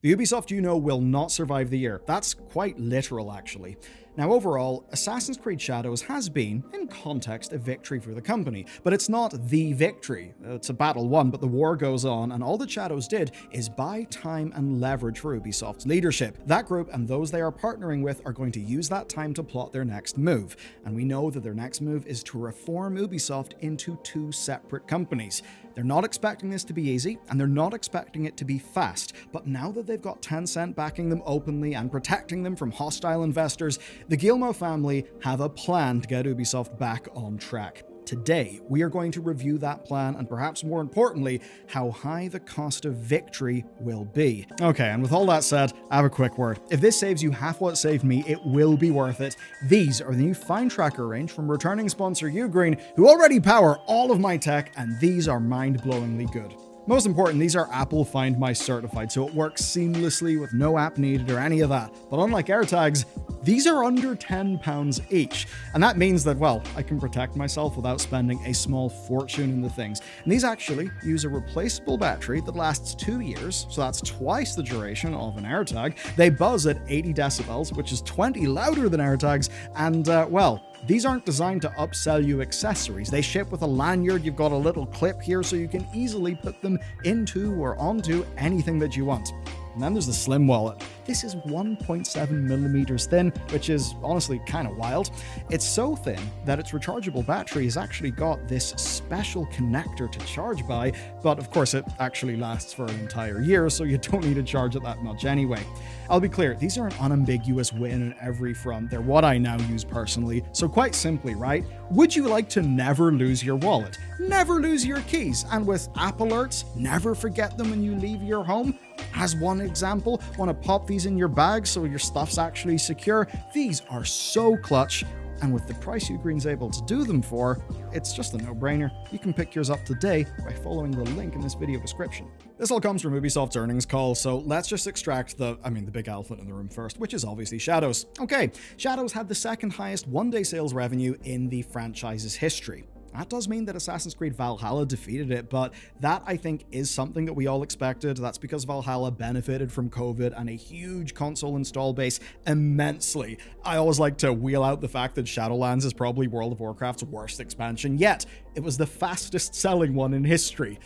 The Ubisoft you know will not survive the year. That's quite literal, actually. Now, overall, Assassin's Creed Shadows has been, in context, a victory for the company, but it's not the victory. It's a battle won, but the war goes on, and all that Shadows did is buy time and leverage for Ubisoft's leadership. That group and those they are partnering with are going to use that time to plot their next move, and we know that their next move is to reform Ubisoft into two separate companies. They're not expecting this to be easy, and they're not expecting it to be fast, but now that they've got Tencent backing them openly and protecting them from hostile investors, the Guillemot family have a plan to get Ubisoft back on track. Today, we are going to review that plan and perhaps more importantly, how high the cost of victory will be. Okay, and with all that said, I have a quick word. If this saves you half what saved me, it will be worth it. These are the new FineTrack range from returning sponsor UGREEN, who already power all of my tech, and these are mind-blowingly good. Most important, these are Apple Find My certified, so it works seamlessly with no app needed or any of that. But unlike AirTags, these are under £10 each. And that means that, well, I can protect myself without spending a small fortune in the things. And these actually use a replaceable battery that lasts 2 years, so that's twice the duration of an AirTag. They buzz at 80 decibels, which is 20 louder than AirTags, and, well, these aren't designed to upsell you accessories. They ship with a lanyard. You've got a little clip here so you can easily put them into or onto anything that you want. And then there's the slim wallet. This is 1.7 millimeters thin, which is honestly kind of wild. It's so thin that its rechargeable battery has actually got this special connector to charge by, but of course it actually lasts for an entire year, so you don't need to charge it that much anyway. I'll be clear, these are an unambiguous win on every front. They're what I now use personally. So quite simply, right? Would you like to never lose your wallet? Never lose your keys? And with app alerts, never forget them when you leave your home? As one example, want to pop these in your bag so your stuff's actually secure? These are so clutch. And with the price UGREEN's able to do them for, it's just a no-brainer. You can pick yours up today by following the link in this video description. This all comes from Ubisoft's earnings call, so let's just extract the big elephant in the room first, which is obviously Shadows. Okay, Shadows had the second highest one-day sales revenue in the franchise's history. That does mean that Assassin's Creed Valhalla defeated it, but that, I think, is something that we all expected. That's because Valhalla benefited from COVID and a huge console install base immensely. I always like to wheel out the fact that Shadowlands is probably World of Warcraft's worst expansion yet. It was the fastest selling one in history.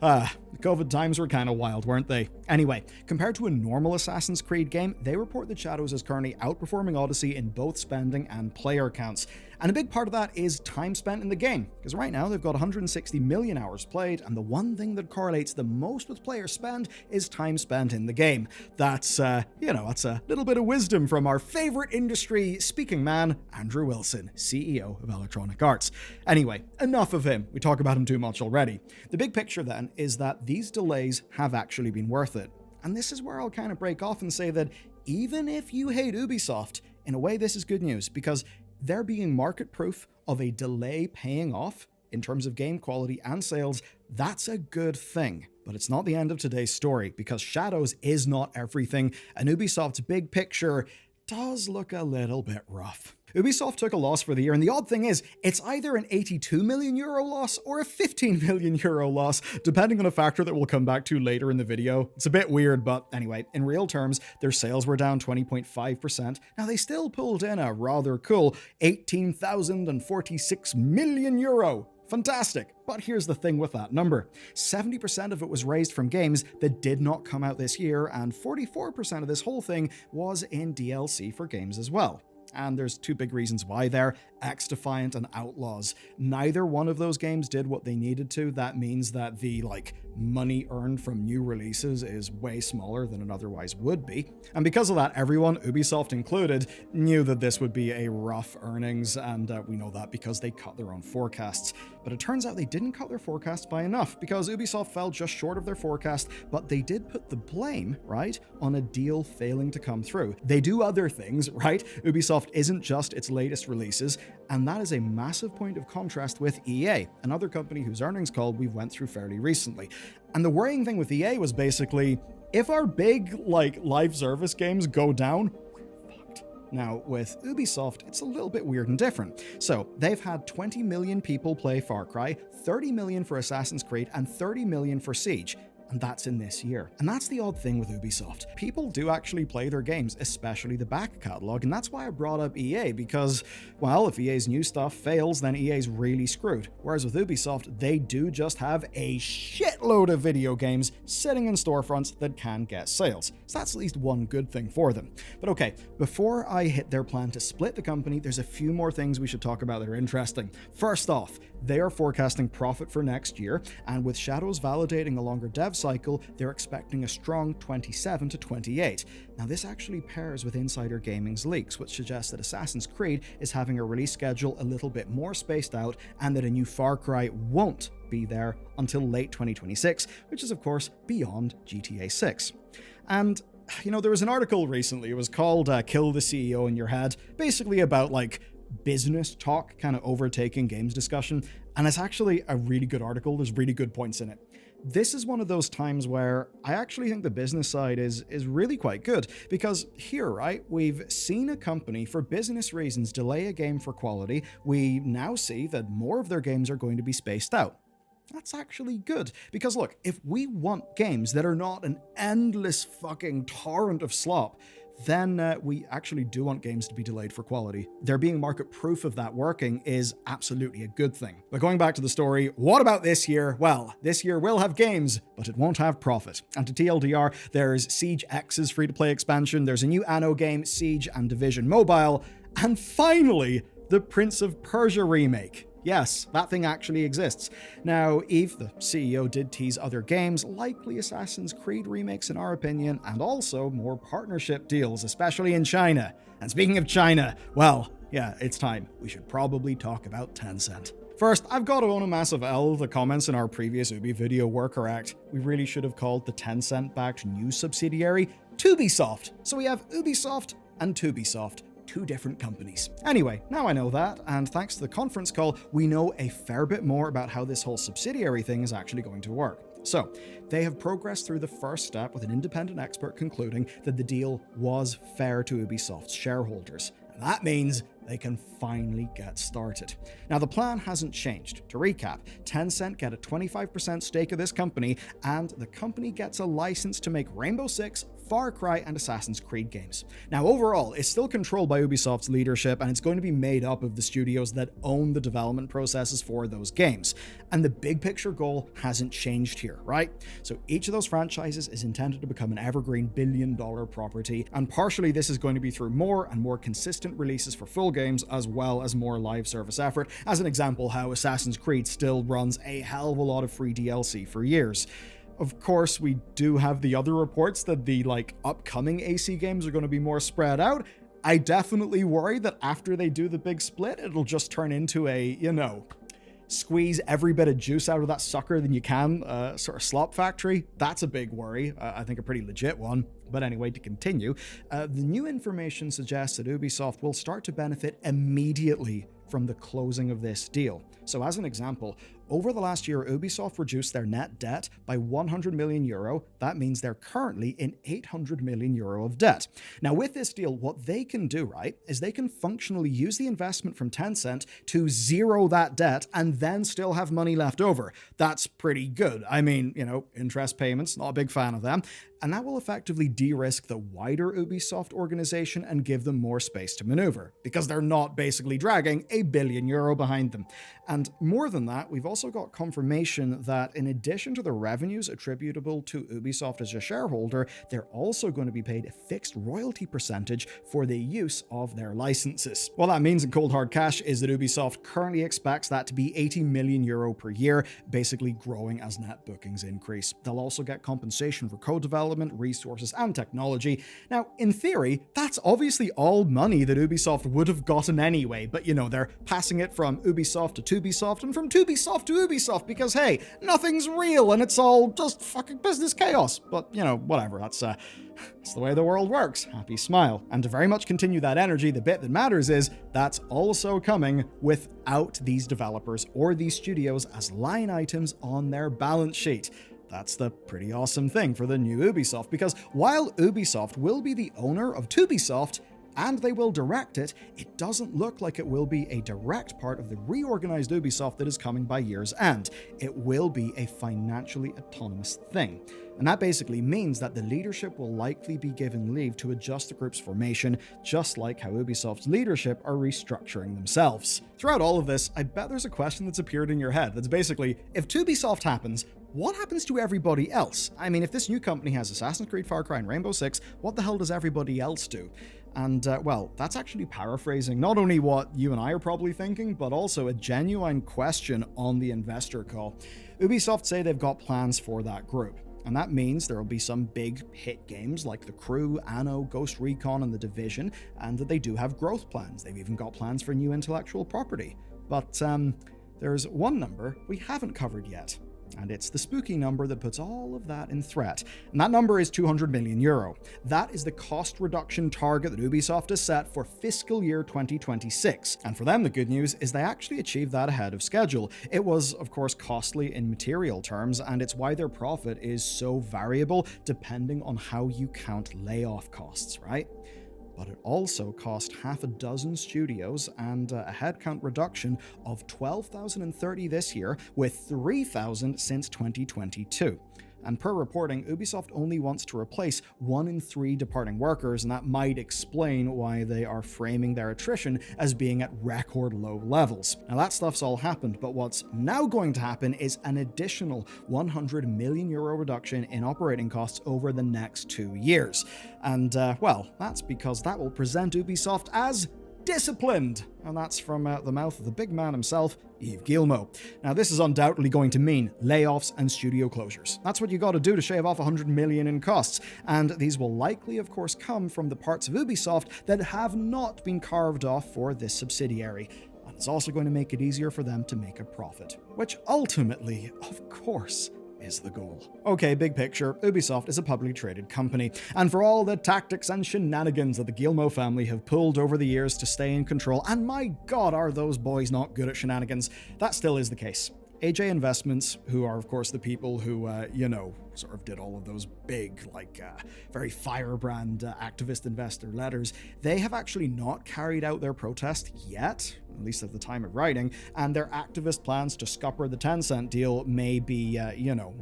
COVID times were kind of wild, weren't they? Anyway, compared to a normal Assassin's Creed game, they report that Shadows is currently outperforming Odyssey in both spending and player counts. And a big part of that is time spent in the game, because right now they've got 160 million hours played, and the one thing that correlates the most with player spend is time spent in the game. That's, that's a little bit of wisdom from our favorite industry speaking man, Andrew Wilson, CEO of Electronic Arts. Anyway, enough of him. We talk about him too much already. The big picture then is that these delays have actually been worth it. And this is where I'll kind of break off and say that even if you hate Ubisoft, in a way this is good news, because they're being market proof of a delay paying off in terms of game quality and sales. That's a good thing. But it's not the end of today's story, because Shadows is not everything, and Ubisoft's big picture does look a little bit rough. Ubisoft took a loss for the year, and the odd thing is, it's either an 82 million euro loss or a 15 million euro loss, depending on a factor that we'll come back to later in the video. It's a bit weird, but anyway, in real terms, their sales were down 20.5%. Now, they still pulled in a rather cool 18,046 million euro. Fantastic. But here's the thing with that number. 70% of it was raised from games that did not come out this year, and 44% of this whole thing was in DLC for games as well. And there's two big reasons why there: X-Defiant and Outlaws. Neither one of those games did what they needed to. That means that the, money earned from new releases is way smaller than it otherwise would be. And because of that, everyone, Ubisoft included, knew that this would be a rough earnings, and we know that because they cut their own forecasts. But it turns out they didn't cut their forecasts by enough, because Ubisoft fell just short of their forecast, but they did put the blame, right, on a deal failing to come through. They do other things, right? Ubisoft isn't just its latest releases, and that is a massive point of contrast with EA, another company whose earnings call we went through fairly recently. And the worrying thing with EA was basically, if our big, live service games go down, we're fucked. Now, with Ubisoft, it's a little bit weird and different. So, they've had 20 million people play Far Cry, 30 million for Assassin's Creed, and 30 million for Siege. and that's in this year. And that's the odd thing with Ubisoft. People do actually play their games, especially the back catalog, and that's why I brought up EA, because, well, if EA's new stuff fails, then EA's really screwed. Whereas with Ubisoft, they do just have a shitload of video games sitting in storefronts that can get sales. So that's at least one good thing for them. But okay, before I hit their plan to split the company, there's a few more things we should talk about that are interesting. First off, they are forecasting profit for next year, and with Shadows validating a longer dev cycle, they're expecting a strong 27 to 28. Now, this actually pairs with Insider Gaming's leaks, which suggests that Assassin's Creed is having a release schedule a little bit more spaced out, and that a new Far Cry won't be there until late 2026, which is of course beyond GTA 6. And there was an article recently, it was called Kill the CEO in Your Head, basically about like business talk kind of overtaking games discussion, and it's actually a really good article. There's really good points in it. This is one of those times where I actually think the business side is really quite good, because here, right, we've seen a company for business reasons delay a game for quality. We now see that more of their games are going to be spaced out. That's actually good, because look, if we want games that are not an endless fucking torrent of slop, then we actually do want games to be delayed for quality. There being market proof of that working is absolutely a good thing. But going back to the story, what about this year? Well, this year will have games, but it won't have profit. And to TLDR, there's Siege X's free-to-play expansion, there's a new Anno game, Siege and Division Mobile, and finally, the Prince of Persia remake. Yes, that thing actually exists. Now, Eve, the CEO, did tease other games, likely Assassin's Creed remakes in our opinion, and also more partnership deals, especially in China. And speaking of China, well, yeah, it's time. We should probably talk about Tencent. First, I've got to own a massive L. The comments in our previous Ubi video were correct. We really should have called the Tencent-backed new subsidiary Two-bisoft. So we have Ubisoft and Two-bisoft. Two different companies. Anyway, now I know that, and thanks to the conference call, we know a fair bit more about how this whole subsidiary thing is actually going to work. So, they have progressed through the first step with an independent expert concluding that the deal was fair to Ubisoft's shareholders. And that means they can finally get started. Now, the plan hasn't changed. To recap, Tencent get a 25% stake of this company, and the company gets a license to make Rainbow Six, Far Cry, and Assassin's Creed games. Now, overall, it's still controlled by Ubisoft's leadership, and it's going to be made up of the studios that own the development processes for those games. And the big picture goal hasn't changed here, right? So each of those franchises is intended to become an evergreen billion-dollar property, and partially this is going to be through more and more consistent releases for full games, as well as more live service effort. As an example, how Assassin's Creed still runs a hell of a lot of free DLC for years. Of course, we do have the other reports that the upcoming AC games are going to be more spread out. I definitely worry that after they do the big split, it'll just turn into a, squeeze every bit of juice out of that sucker than you can, sort of slop factory. That's a big worry. I think a pretty legit one. But anyway, to continue, the new information suggests that Ubisoft will start to benefit immediately from the closing of this deal. So as an example, over the last year, Ubisoft reduced their net debt by 100 million euro. That means they're currently in 800 million euro of debt. Now, with this deal, what they can do, right, is they can functionally use the investment from Tencent to zero that debt and then still have money left over. That's pretty good. I mean, interest payments, not a big fan of them. And that will effectively de-risk the wider Ubisoft organization and give them more space to maneuver, because they're not basically dragging €1 billion behind them. And more than that, we've also got confirmation that in addition to the revenues attributable to Ubisoft as a shareholder, they're also going to be paid a fixed royalty percentage for the use of their licenses. What that means in cold hard cash is that Ubisoft currently expects that to be €80 million per year, basically growing as net bookings increase. They'll also get compensation for code development, resources, and technology. Now, in theory, that's obviously all money that Ubisoft would have gotten anyway, but they're passing it from Ubisoft to Two-bisoft and from Two-bisoft to Ubisoft because, hey, nothing's real and it's all just fucking business chaos. But, whatever, that's the way the world works. Happy smile. And to very much continue that energy, the bit that matters is that's also coming without these developers or these studios as line items on their balance sheet. That's the pretty awesome thing for the new Ubisoft, because while Ubisoft will be the owner of Two-bisoft, and they will direct it, it doesn't look like it will be a direct part of the reorganized Ubisoft that is coming by year's end. It will be a financially autonomous thing. And that basically means that the leadership will likely be given leave to adjust the group's formation, just like how Ubisoft's leadership are restructuring themselves. Throughout all of this, I bet there's a question that's appeared in your head that's basically, if Two-bisoft happens, what happens to everybody else? I mean, if this new company has Assassin's Creed, Far Cry, and Rainbow Six, what the hell does everybody else do? And, well, that's actually paraphrasing not only what you and I are probably thinking, but also a genuine question on the investor call. Ubisoft say they've got plans for that group. And that means there will be some big hit games like The Crew, Anno, Ghost Recon, and The Division, and that they do have growth plans. They've even got plans for new intellectual property. But there's one number we haven't covered yet, and it's the spooky number that puts all of that in threat. And that number is €200 million. That is the cost reduction target that Ubisoft has set for fiscal year 2026. And for them, the good news is they actually achieved that ahead of schedule. It was, of course, costly in material terms, and it's why their profit is so variable depending on how you count layoff costs, right? But it also cost half a dozen studios and a headcount reduction of 12,030 this year, with 3,000 since 2022. And per reporting, Ubisoft only wants to replace 1 in 3 departing workers, and that might explain why they are framing their attrition as being at record low levels. Now that stuff's all happened, but what's now going to happen is an additional €100 million reduction in operating costs over the next 2 years. And, well, that's because that will present Ubisoft as disciplined, and that's from the mouth of the big man himself, Yves Guillemot. Now, this is undoubtedly going to mean layoffs and studio closures. That's what you got to do to shave off $100 million in costs, and these will likely, of course, come from the parts of Ubisoft that have not been carved off for this subsidiary. And it's also going to make it easier for them to make a profit, which ultimately, of course, is the goal. Okay, big picture, Ubisoft is a publicly traded company, and for all the tactics and shenanigans that the Guillemot family have pulled over the years to stay in control, and my god are those boys not good at shenanigans, that still is the case. AJ Investments, who are of course the people who, sort of did all of those big, very firebrand activist investor letters, they have actually not carried out their protest yet, at least at the time of writing, and their activist plans to scupper the Tencent deal may be,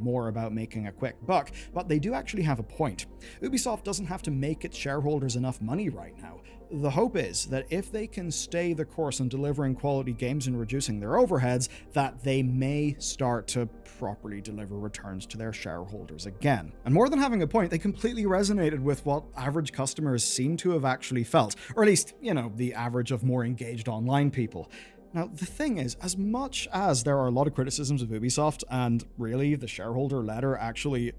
more about making a quick buck, but they do actually have a point. Ubisoft doesn't have to make its shareholders enough money right now. The hope is that if they can stay the course on delivering quality games and reducing their overheads, that they may start to properly deliver returns to their shareholders again. And more than having a point, they completely resonated with what average customers seem to have actually felt, or at least, the average of more engaged online people. Now, the thing is, as much as there are a lot of criticisms of Ubisoft, and really the shareholder letter actually,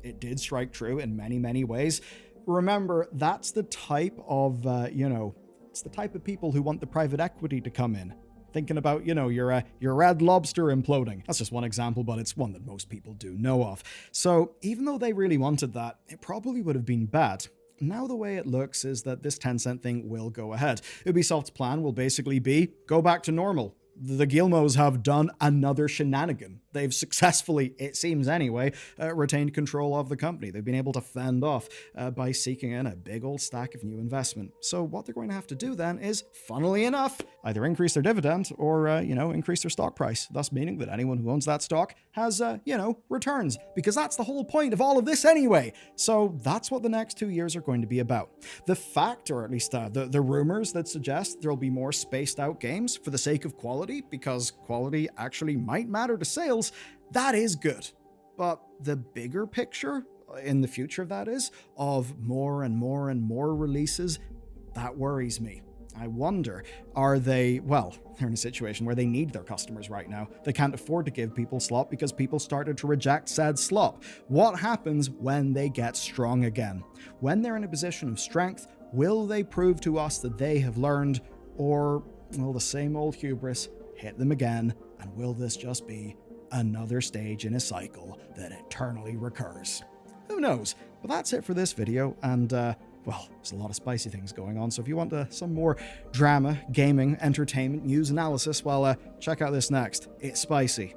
it did strike true in many, many ways, remember, that's the type of, it's the type of people who want the private equity to come in. Thinking about, your Red Lobster imploding. That's just one example, but it's one that most people do know of. So even though they really wanted that, it probably would have been bad. Now the way it looks is that this Tencent thing will go ahead. Ubisoft's plan will basically be, go back to normal. The Guillemots have done another shenanigan. They've successfully, it seems anyway, retained control of the company. They've been able to fend off by seeking in a big old stack of new investment. So what they're going to have to do then is, funnily enough, either increase their dividend or, increase their stock price, thus meaning that anyone who owns that stock has, returns, because that's the whole point of all of this anyway. So that's what the next 2 years are going to be about. The fact, or at least the rumors that suggest there'll be more spaced out games for the sake of quality, because quality actually might matter to sales, that is good. But the bigger picture in the future, that is, of more and more and more releases, that worries me. I wonder, are they, well, they're in a situation where they need their customers right now. They can't afford to give people slop because people started to reject said slop. What happens when they get strong again? When they're in a position of strength, will they prove to us that they have learned, or will the same old hubris hit them again, and will this just be another stage in a cycle that eternally recurs? Who knows? But that's it for this video, and well, there's a lot of spicy things going on, so if you want some more drama, gaming, entertainment, news, analysis, well, check out this next. It's spicy.